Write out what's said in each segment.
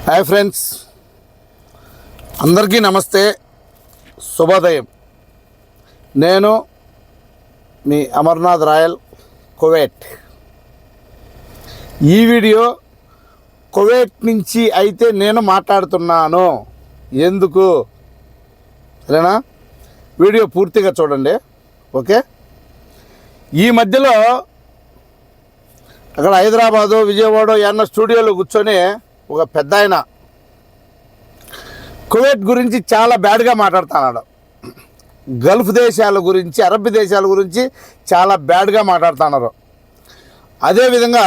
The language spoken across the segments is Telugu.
హాయ్ ఫ్రెండ్స్, అందరికీ నమస్తే, శుభోదయం. నేను మీ అమర్నాథ్ రాయల్, కువైట్. ఈ వీడియో కువైట్ నుంచి అయితే నేను మాట్లాడుతున్నాను. ఎందుకు సరేనా? వీడియో పూర్తిగా చూడండి, ఓకే? ఈ మధ్యలో అక్కడ హైదరాబాదు, విజయవాడ ఏమన్నా స్టూడియోలో కూర్చొని ఒక పెద్ద ఆయన కువైట్ గురించి చాలా బ్యాడ్గా మాట్లాడుతున్నాడు. గల్ఫ్ దేశాల గురించి, అరబ్ దేశాల గురించి చాలా బ్యాడ్గా మాట్లాడుతున్నారు. అదేవిధంగా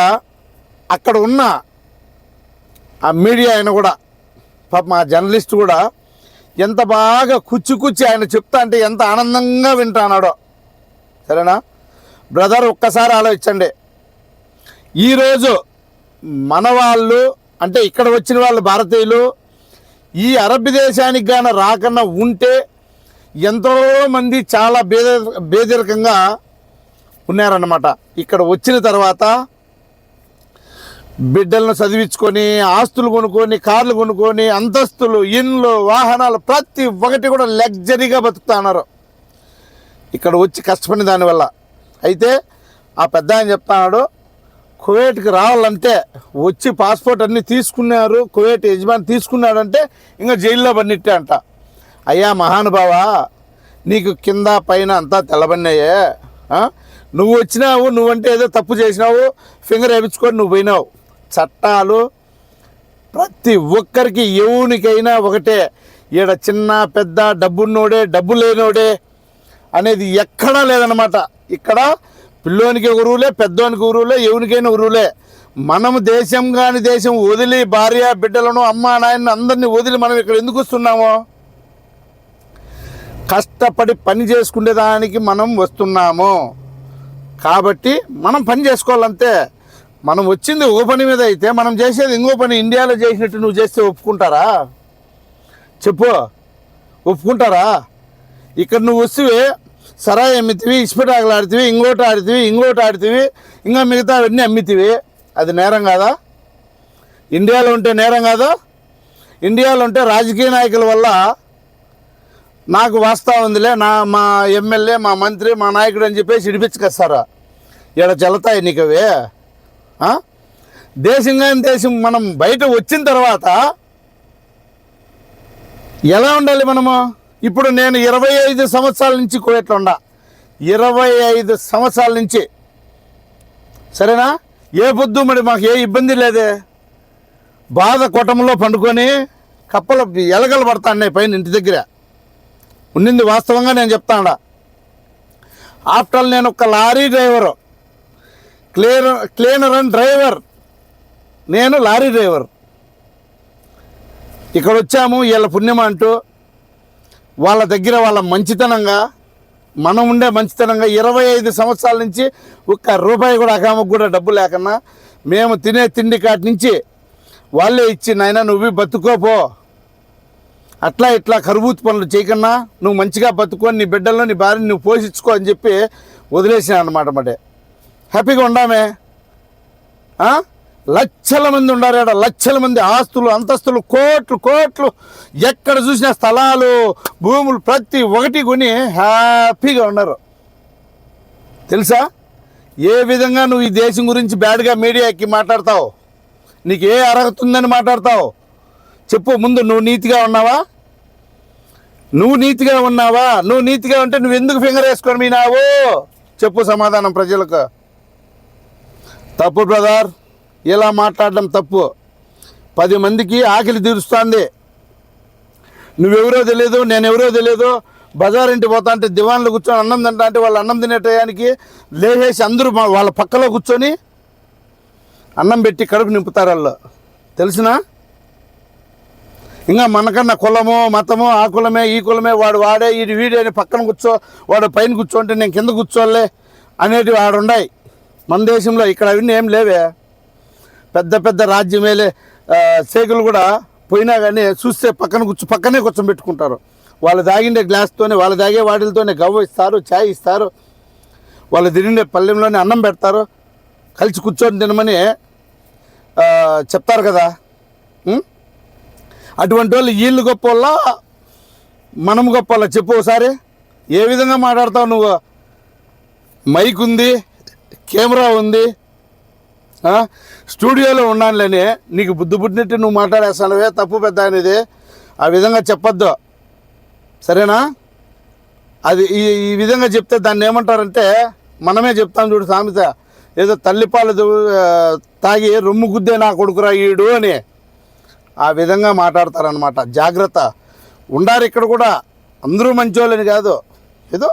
అక్కడ ఉన్న ఆ మీడియా ఆయన కూడా, పాపం ఆ జర్నలిస్ట్ కూడా ఎంత బాగా కుచ్చి ఆయన చెప్తా అంటే ఎంత ఆనందంగా వింటున్నాడో. సరేనా బ్రదర్, ఒక్కసారి ఆలోచించండి. ఈరోజు మన వాళ్ళు అంటే ఇక్కడ వచ్చిన వాళ్ళు భారతీయులు ఈ అరబ్ దేశానికి గాన రాకుండా ఉంటే ఎంతోమంది చాలా బేదరికంగా ఉన్నారన్నమాట. ఇక్కడ వచ్చిన తర్వాత బిడ్డలను చదివించుకొని, ఆస్తులు కొనుక్కొని, కార్లు కొనుక్కొని, అంతస్తులు, ఇండ్లు, వాహనాలు ప్రతి ఒక్కటి కూడా లగ్జరీగా బతుకుతున్నారు ఇక్కడ వచ్చి కష్టపడిన దానివల్ల. అయితే ఆ పెద్ద ఆయన చెప్తున్నాడు, కువైట్కి రావాలంటే వచ్చి పాస్పోర్ట్ అన్నీ తీసుకున్నారు, కువైట్ యజమాని తీసుకున్నాడంటే ఇంకా జైల్లో పడినట్టే అంట. అయ్యా మహానుభావ, నీకు కింద పైన అంతా తెల్లబడినాయే. నువ్వు వచ్చినావు, నువ్వంటే ఏదో తప్పు చేసినావు, ఫింగర్ వేయించుకొని నువ్వు పోయినావు. చట్టాలు ప్రతి ఒక్కరికి ఎవరికైనా ఒకటే. ఈడ చిన్న పెద్ద, డబ్బున్నోడే డబ్బు లేనోడే అనేది ఎక్కడా లేదనమాట. ఇక్కడ పిల్లోనికి ఒక రూలే, పెద్దోనికి ఒక రూలే, ఎవరికైనా ఒక రూలే. మనము దేశం కాని దేశం వదిలి భార్య బిడ్డలను, అమ్మ నాయన్ని అందరినీ వదిలి మనం ఇక్కడ ఎందుకు వస్తున్నామో? కష్టపడి పని చేసుకునే దానికి మనం వస్తున్నాము. కాబట్టి మనం పని చేసుకోవాలంతే. మనం వచ్చింది ఓ పని మీద అయితే మనం చేసేది ఇంకో పని ఇండియాలో చేసినట్టు నువ్వు చేస్తే ఒప్పుకుంటారా? చెప్పు, ఒప్పుకుంటారా? ఇక్కడ నువ్వు వస్తే సరాయి అమ్మితివి, ఇస్పిటాకులు ఆడితివి, ఇంకోటి ఆడితివి, ఇంకా మిగతా అవన్నీ అమ్మితివి. అది నేరం కాదా? ఇండియాలో ఉంటే నేరం కాదా? ఇండియాలో ఉంటే రాజకీయ నాయకుల వల్ల నాకు వాస్తా ఉందిలే, మా ఎమ్మెల్యే, మా మంత్రి, మా నాయకుడు అని చెప్పేసి ఇడిపించుకొస్తారా? ఇక్కడ చెల్లుతాయి నీకు అవే? దేశం మనం బయట వచ్చిన తర్వాత ఎలా ఉండాలి మనము? ఇప్పుడు నేను 25 సంవత్సరాల నుంచి కువైట్లో ఉండా, 25 సంవత్సరాల నుంచి. సరేనా? ఏ పొద్దు మరి మాకు ఏ ఇబ్బంది లేదే. బాధ కొట్టంలో పండుకొని కప్పలు ఎలగలు పడతాన్నాయి పైన ఇంటి దగ్గర ఉండింది. వాస్తవంగా నేను చెప్తాడా. ఆఫ్టర్ నేను ఒక lorry driver, cleaner and driver. నేను లారీ డ్రైవర్. ఇక్కడ వచ్చాము వీళ్ళ పుణ్యం అంటూ, వాళ్ళ దగ్గర వాళ్ళ మంచితనంగా, మనం ఉండే మంచితనంగా 25 సంవత్సరాల నుంచి ఒక్క రూపాయి కూడా అకామకు కూడా డబ్బు లేకన్నా మేము తినే తిండి కాటి నుంచి వాళ్ళే ఇచ్చి, నాయన నువ్వు బతుకోపో, అట్లా ఇట్లా కరుబూతు పనులు చేయకన్నా నువ్వు మంచిగా బతుకొని నీ బిడ్డల్లో నీ భార్యని నువ్వు పోషించుకో అని చెప్పి వదిలేసిన అనమాట. మటే హ్యాపీగా ఉండామే. లక్షల మంది ఉండారు, లక్షల మంది, ఆస్తులు, అంతస్తులు, కోట్లు, ఎక్కడ చూసినా స్థలాలు, భూములు ప్రతి ఒక్కటి కొని హ్యాపీగా ఉన్నారు. తెలుసా ఏ విధంగా నువ్వు ఈ దేశం గురించి బ్యాడ్గా మీడియాకి మాట్లాడతావు? నీకు ఏ అర్హత ఉందని మాట్లాడతావు? చెప్పు ముందు. నువ్వు నీతిగా ఉన్నావా? నువ్వు నీతిగా ఉంటే నువ్వు ఎందుకు ఫింగర్ వేసుకొని మీనావు? చెప్పు సమాధానం ప్రజలకు. తప్పు బ్రదర్, ఇలా మాట్లాడడం తప్పు. 10 మందికి ఆకలి తీరుస్తుంది. నువ్వెవరో తెలియదు, నేనెవరో తెలియదు. బజారింటి పోతా అంటే దివాన్లు కూర్చొని అన్నం తింటా అంటే వాళ్ళు అన్నం తినే టయానికి లేచేసి అందరూ వాళ్ళ పక్కలో కూర్చొని అన్నం పెట్టి కడుపు నింపుతారు వాళ్ళు. తెలిసినా? ఇంకా మనకన్నా కులమో మతమో, ఆ కులమే ఈ కులమే, వాడే వీడే అని పక్కన కూర్చో, వాడు పైన కూర్చోంటే నేను కింద కూర్చోలే అనేటివి ఆడుండాయి మన దేశంలో. ఇక్కడ అవన్నీ ఏం లేవే. పెద్ద రాజ్యమేలే సేకులు కూడా పోయినా కానీ చూస్తే పక్కనే కూర్చోబెట్టుకుంటారు. వాళ్ళు తాగిండే గ్లాస్తోనే, వాళ్ళు తాగే వాటిలతోనే గవ్వ ఇస్తారు, ఛాయ్ ఇస్తారు, వాళ్ళు తినే పల్లెంలోనే అన్నం పెడతారు. కలిసి కూర్చొని తినమని చెప్తారు కదా. అటువంటి వాళ్ళు వీళ్ళు గొప్ప వాళ్ళ మనం గొప్ప వాళ్ళ చెప్పు ఒకసారి. ఏ విధంగా మాట్లాడతావు నువ్వు? మైక్ ఉంది, కెమెరా ఉంది, స్టూడియోలో ఉండాలని నీకు బుద్ధి పుట్టినట్టు నువ్వు మాట్లాడేస్తానవే, తప్పు పెద్ద అనేది. ఆ విధంగా చెప్పొద్దు, సరేనా? అది ఈ విధంగా చెప్తే దాన్ని ఏమంటారంటే, మనమే చెప్తాం చూడు సామెత, ఏదో తల్లిపాలు తాగి రొమ్ము గుద్దే నా కొడుకురా ఈడు అని. ఆ విధంగా మాట్లాడతారనమాట. జాగ్రత్త ఉండారు. ఇక్కడ కూడా అందరూ మంచోళ్ళని కాదు, ఏదో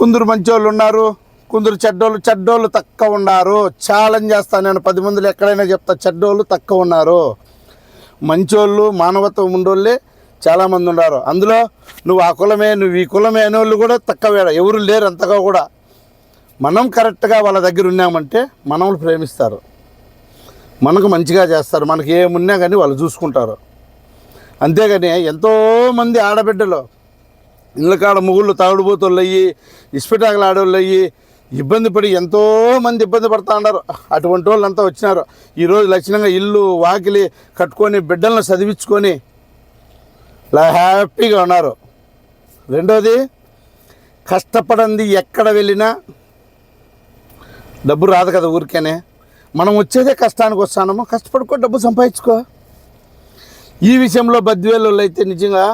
కొందరు మంచోళ్ళు ఉన్నారు, కొందరు చెడ్డోళ్ళు తక్కువ ఉన్నారు. ఛాలెంజ్ చేస్తాను నేను, 10 మందిలో ఎక్కడైనా చెప్తా, చెడ్డోళ్ళు తక్కువ ఉన్నారు. మంచోళ్ళు మానవత్వం ఉండోళ్ళే చాలామంది ఉన్నారు. అందులో నువ్వు ఆ కులమే, నువ్వు ఈ కులమే అనేవాళ్ళు కూడా తక్కువ ఎవరు లేరు అంతగా కూడా. మనం కరెక్ట్గా వాళ్ళ దగ్గర ఉన్నామంటే మనల్ని ప్రేమిస్తారు, మనకు మంచిగా చేస్తారు, మనకి ఏమున్నా కానీ వాళ్ళు చూసుకుంటారు. అంతేగాని ఎంతోమంది ఆడబిడ్డలు ఇళ్ళ కాడ ముగుళ్ళు తాగుడుపోతోళ్ళు అయ్యి, ఇస్పిటాకులు ఆడవాళ్ళు అయ్యి ఇబ్బంది పడి ఎంతోమంది ఇబ్బంది పడుతూ ఉన్నారు. అటువంటి వాళ్ళంతా వచ్చినారు. ఈరోజు లక్షణంగా ఇల్లు వాకిలి కట్టుకొని బిడ్డలను చదివించుకొని హ్యాపీగా ఉన్నారు. రెండోది, కష్టపడింది ఎక్కడ వెళ్ళినా డబ్బు రాదు కదా ఊరికేనే. మనం వచ్చేదే కష్టానికి వస్తానము, కష్టపడుకో, డబ్బు సంపాదించుకో. ఈ విషయంలో బద్వేలు అయితే నిజంగా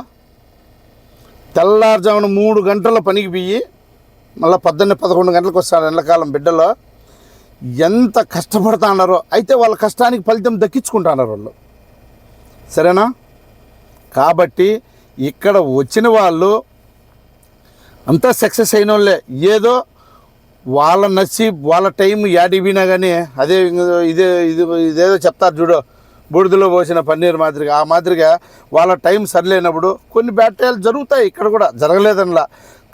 తెల్లారుజామున 3 గంటల పనికి పోయి మళ్ళీ 11 గంటలకు వస్తాడు ఎండాకాలం. బిడ్డలో ఎంత కష్టపడుతూ ఉన్నారో. అయితే వాళ్ళ కష్టానికి ఫలితం దక్కించుకుంటున్నారు వాళ్ళు, సరేనా? కాబట్టి ఇక్కడ వచ్చిన వాళ్ళు అంతా సక్సెస్ అయిన వాళ్ళే. ఏదో వాళ్ళ నసీబ్, వాళ్ళ టైం యాడిపోయినా కానీ అదే ఇదేదో చెప్తారు చూడు, బూడిదలో పోసిన పన్నీర్ మాదిరిగా. ఆ మాదిరిగా వాళ్ళ టైం సరిలేనప్పుడు కొన్ని బ్యాటరీలు జరుగుతాయి. ఇక్కడ కూడా జరగలేదనిలా.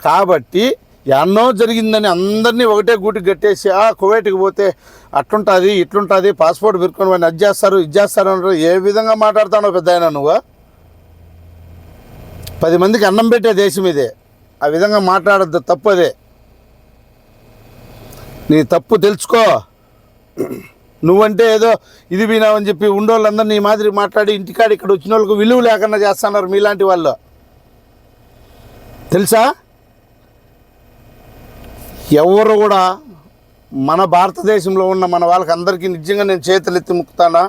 కాబట్టి ఎన్నో జరిగిందని అందరినీ ఒకటే గూటికి కట్టేసి కువైట్కి పోతే అట్లుంటుంది ఇట్లుంటుంది, పాస్పోర్ట్ పెరుకొని వాడిని అది చేస్తారు ఇది చేస్తారు అంటారు. ఏ విధంగా మాట్లాడుతానో పెద్ద అయినా నువ్వు. 10 మందికి అన్నం పెట్టే దేశం ఇదే. ఆ విధంగా మాట్లాడద్దు, తప్పు అదే. నీ తప్పు తెలుసుకో. నువ్వంటే ఏదో ఇది వినావని చెప్పి ఉండోళ్ళందరూ నీ మాదిరి మాట్లాడి ఇంటికాడ ఇక్కడ వచ్చిన వాళ్ళకు విలువ లేకుండా చేస్తున్నారు మీలాంటి వాళ్ళు, తెలుసా? ఎవరు కూడా మన భారతదేశంలో ఉన్న మన వాళ్ళకి అందరికీ నిజంగా నేను చేతులు ఎత్తి ముక్కుతానా,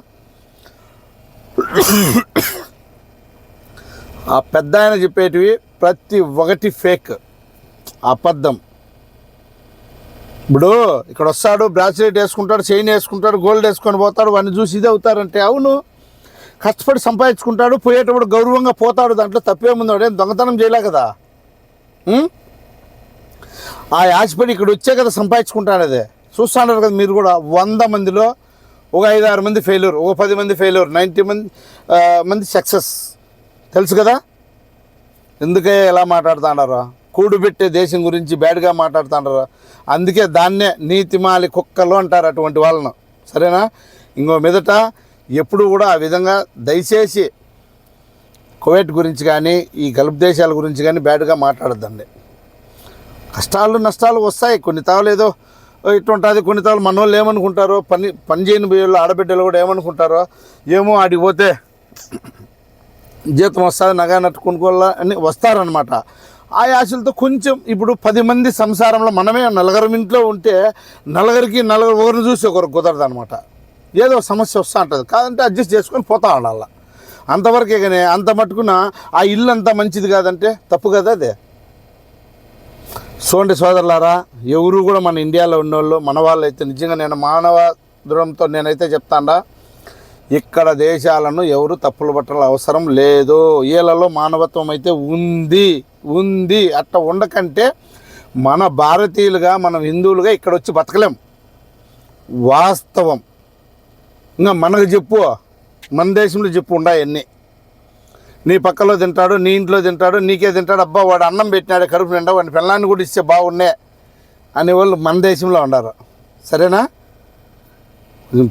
ఆ పెద్ద ఆయన చెప్పేటివి ప్రతి ఒక్కటి ఫేక్, అబద్ధం. ఇప్పుడు ఇక్కడ వస్తాడు, బ్రాస్లెట్ వేసుకుంటాడు, చైన్ వేసుకుంటాడు, గోల్డ్ వేసుకొని పోతాడు, వాడిని చూసి ఇది అవుతారంటే అవును, కష్టపడి సంపాదించుకుంటాడు, పోయేటప్పుడు గౌరవంగా పోతాడు, దాంట్లో తప్పేముంది, వాడేం దొంగతనం చేయలే కదా. ఆ ఆశపడి ఇక్కడ వచ్చే కదా సంపాదించుకుంటాడు. అదే చూస్తున్నారు కదా మీరు కూడా. 100 మందిలో ఒక 5-6 మంది ఫెయిల్యూర్, ఒక 10 మంది ఫెయిల్యూర్, 90 మంది సక్సెస్. తెలుసు కదా ఎందుకే ఎలా మాట్లాడుతున్నారు? కూడుబెట్టే దేశం గురించి బ్యాడ్గా మాట్లాడుతున్నారు. అందుకే దాన్నే నీతిమాలి కుక్కలు అంటారు అటువంటి వాళ్ళను, సరేనా? ఇంకో మీదట ఎప్పుడు కూడా ఆ విధంగా దయచేసి కువైట్ గురించి కానీ ఈ గల్ఫ్ దేశాల గురించి కానీ బ్యాడ్గా మాట్లాడద్దండి. కష్టాలు నష్టాలు వస్తాయి, కొన్ని తావులు ఏదో ఇట్లుంటుంది, కొన్ని తావులు మన వాళ్ళు ఏమనుకుంటారో, పని చేయని బియ్యంలో ఆడబిడ్డలు కూడా ఏమనుకుంటారో ఏమో, ఆడికి పోతే జీతం వస్తుంది, నగా నట్టు కొనుక్కోవాలని వస్తారనమాట. ఆ ఆశలతో కొంచెం ఇప్పుడు 10 మంది సంసారంలో మనమే 4 ఇంట్లో ఉంటే 4 ఒకరిని చూసి ఒకరు కుదరదు అనమాట. ఏదో సమస్య వస్తూ ఉంటుంది, కాదంటే అడ్జస్ట్ చేసుకొని పోతా ఉండాల. అంతవరకే కానీ అంత మట్టుకున్న ఆ ఇల్లు అంతా మంచిది కాదంటే తప్పు కదా అదే. చూడండి సోదరులారా, ఎవరు కూడా మన ఇండియాలో ఉన్నోళ్ళు మన వాళ్ళు అయితే నిజంగా నేను మానవ దృఢంతో నేనైతే చెప్తాడా, ఇక్కడ దేశాలను ఎవరు తప్పులు పట్టాల అవసరం లేదు. వీళ్ళలో మానవత్వం అయితే ఉంది. అట్లా ఉండకంటే మన భారతీయులుగా, మనం హిందువులుగా ఇక్కడ వచ్చి బతకలేం. వాస్తవం. ఇంకా మనకు చెప్పు, మన దేశంలో చెప్పు ఉండాయన్నీ. నీ పక్కలో తింటాడు, నీ ఇంట్లో తింటాడు, నీకే తింటాడు. అబ్బా వాడు అన్నం పెట్టినాడు కడుపు నిండా, వాడిని పిల్లాన్ని కూడా ఇస్తే బాగున్నే అనేవాళ్ళు మన దేశంలో ఉన్నారు, సరేనా?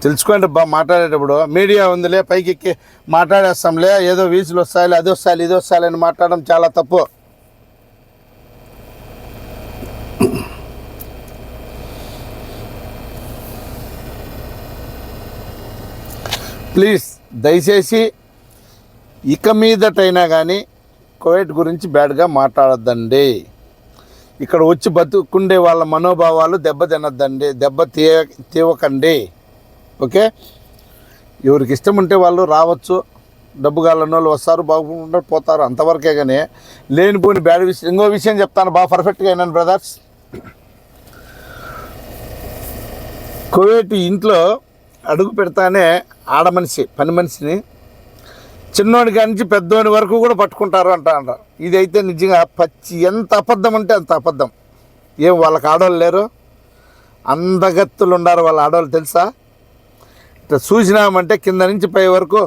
తెలుసుకోండి అబ్బా. మాట్లాడేటప్పుడు మీడియా ఉందిలే, పైకి ఎక్కి మాట్లాడేస్తాంలే, ఏదో వీసులు వస్తాయి, అది వస్తాయి, ఇది వస్తాయి అని మాట్లాడడం చాలా తప్పు. ప్లీజ్ దయచేసి ఇక మీదటైనా కానీ కువైట్ గురించి బ్యాడ్గా మాట్లాడద్దండి. ఇక్కడ వచ్చి బతుకుండే వాళ్ళ మనోభావాలు దెబ్బతినద్దండి, తీవకండి. ఓకే, ఎవరికి ఇష్టం ఉంటే వాళ్ళు రావచ్చు, డబ్బు కావాలన్న వాళ్ళు వస్తారు, బాగుంటారు, పోతారు, అంతవరకే. కానీ లేనిపోని బ్యాడ్ విషయం. ఇంకో విషయం చెప్తాను, బాగా పర్ఫెక్ట్గా అయినాను బ్రదర్స్. కువైట్ ఇంట్లో అడుగు పెడతానే ఆడమనిషి, పని మనిషిని చిన్నోడి కానించి పెద్దోడి వరకు కూడా పట్టుకుంటారు అంటారు. ఇదైతే నిజంగా పచ్చి, ఎంత అబద్ధం అంటే అంత అబద్ధం. ఏం వాళ్ళకి ఆడవాళ్ళు లేరు? అందగత్తులు ఉన్నారు వాళ్ళ ఆడవాళ్ళు, తెలుసా? ఇట్లా చూసినామంటే కింద నుంచి పై వరకు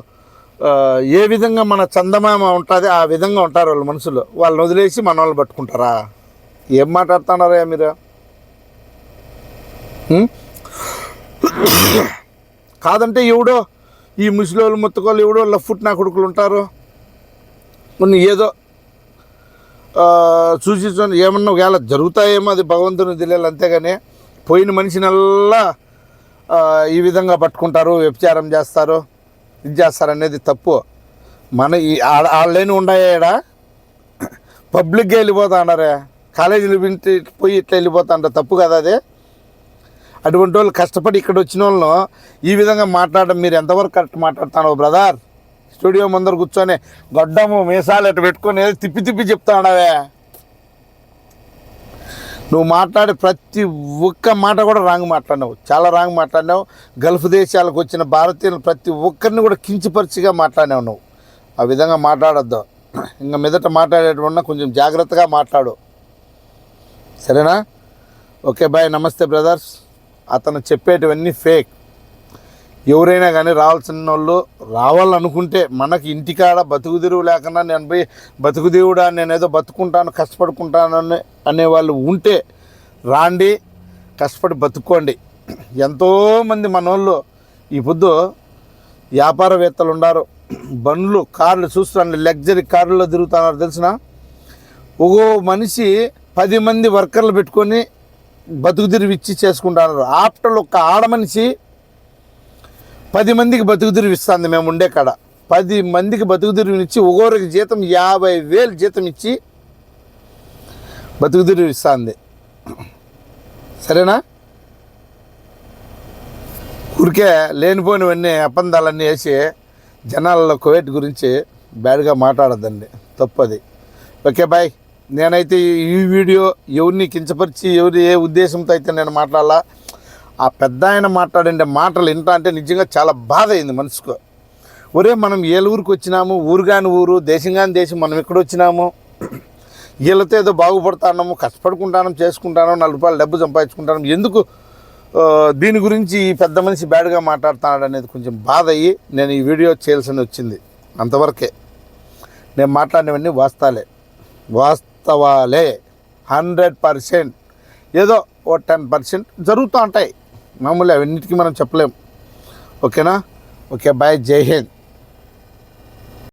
ఏ విధంగా మన చందమామ ఉంటుంది ఆ విధంగా ఉంటారు వాళ్ళ మనుషులు. వాళ్ళని వదిలేసి మన వాళ్ళు పట్టుకుంటారా? ఏం మాట్లాడుతున్నారా మీరు? కాదంటే ఎవడో ఈ ముసలోళ్ళు ముత్తకోళ్ళు ఎవడో లఫ్ట్ నా కొడుకులు ఉంటారు, కొన్ని ఏదో చూసి ఏమన్నా ఒకవేళ జరుగుతాయేమో, అది భగవంతుని తెలియాలి. అంతేగాని పోయిన మనిషినల్లా ఈ విధంగా పట్టుకుంటారు, వ్యభిచారం చేస్తారు, ఇది చేస్తారు అనేది తప్పు. మన ఈ వాళ్ళేని ఉన్నాయాడా? పబ్లిక్గా వెళ్ళిపోతా అన్నారే, కాలేజీలు వింటే పోయి ఇట్లా వెళ్ళిపోతా అంటారు, తప్పు కదా అది. అటువంటి వాళ్ళు కష్టపడి ఇక్కడ వచ్చిన వాళ్ళను ఈ విధంగా మాట్లాడడం మీరు ఎంతవరకు కరెక్ట్ మాట్లాడుతాను బ్రదర్? స్టూడియో ముందర కూర్చొని గడ్డము మీసాలు ఎట్టు పెట్టుకొని తిప్పి తిప్పి చెప్తాడవే. నువ్వు మాట్లాడే ప్రతి ఒక్క మాట కూడా రాంగ్ మాట్లాడినావు, చాలా రాంగ్ మాట్లాడినావు. గల్ఫ్ దేశాలకు వచ్చిన భారతీయులు ప్రతి ఒక్కరిని కూడా కించపరిచిగా మాట్లాడినావు. నువ్వు ఆ విధంగా మాట్లాడొద్దు. ఇంకా మీదట మాట్లాడేటప్పుడు కొంచెం జాగ్రత్తగా మాట్లాడు, సరేనా? ఓకే బాయ్, నమస్తే బ్రదర్స్. అతను చెప్పేటివన్నీ ఫేక్. ఎవరైనా కానీ రావాల్సిన వాళ్ళు రావాలనుకుంటే, మనకి ఇంటికాడ బతుకు తెరువు లేకుండా నేను పోయి బతుకు దేవుడా నేనేదో బతుకుంటాను కష్టపడుకుంటాను అనేవాళ్ళు ఉంటే రాండి, కష్టపడి బతుక్కోండి. ఎంతోమంది మనోళ్ళు ఈ పొద్దు వ్యాపారవేత్తలు ఉన్నారు, బండ్లు కార్లు చూస్తాను, లగ్జరీ కార్లలో తిరుగుతున్నారు, తెలిసిన? ఒక్కో మనిషి 10 మంది వర్కర్లు పెట్టుకొని బతుకు తెరువు ఇచ్చి చేసుకుంటున్నారు. ఆఫ్టర్ ఒక ఆడమనిషి 10 మందికి బతుకు తెరువు ఇస్తుంది. మేము ఉండే కాడ 10 మందికి బతుకు తెరువునిచ్చి ఒక్కొక్కరికి జీతం 50,000 జీతం ఇచ్చి బతుకు తెరువు ఇస్తుంది, సరేనా? ఊరికే లేనిపోయినవన్నీ అపందాలన్నీ వేసి జనాలలో కువైట్ గురించి బ్యాడ్గా మాట్లాడద్దండి, తప్పది. Okay bye. నేనైతే ఈ వీడియో ఎవరిని కించపరిచి ఏ ఉద్దేశంతో అయితే నేను మాట్లాడాలా, ఆ పెద్ద ఆయన మాట్లాడే మాటలు వింటా అంటే నిజంగా చాలా బాధ అయింది మనసుకు. ఒరే, మనం ఏ ఊరికి వచ్చినాము, ఊరుగాని ఊరు, దేశంగాని దేశం, మనం ఎక్కడ వచ్చినాము, వీళ్ళతో ఏదో బాగుపడుతున్నాము, కష్టపడుకుంటాను, చేసుకుంటాను, 4 రూపాయలు డబ్బు సంపాదించుకుంటాను, ఎందుకు దీని గురించి ఈ పెద్ద మనిషి బ్యాడ్గా మాట్లాడుతున్నాడు అనేది కొంచెం బాధ అయ్యి నేను ఈ వీడియో చేయాల్సి వచ్చింది. అంతవరకే. నేను మాట్లాడినవన్నీ వాస్తవాలే 100%. ఏదో ఓ 10% జరుగుతూ ఉంటాయి, మామూలు అవన్నిటికీ మనం చెప్పలేం. ఓకేనా? ఓకే బాయ్, జై హింద్.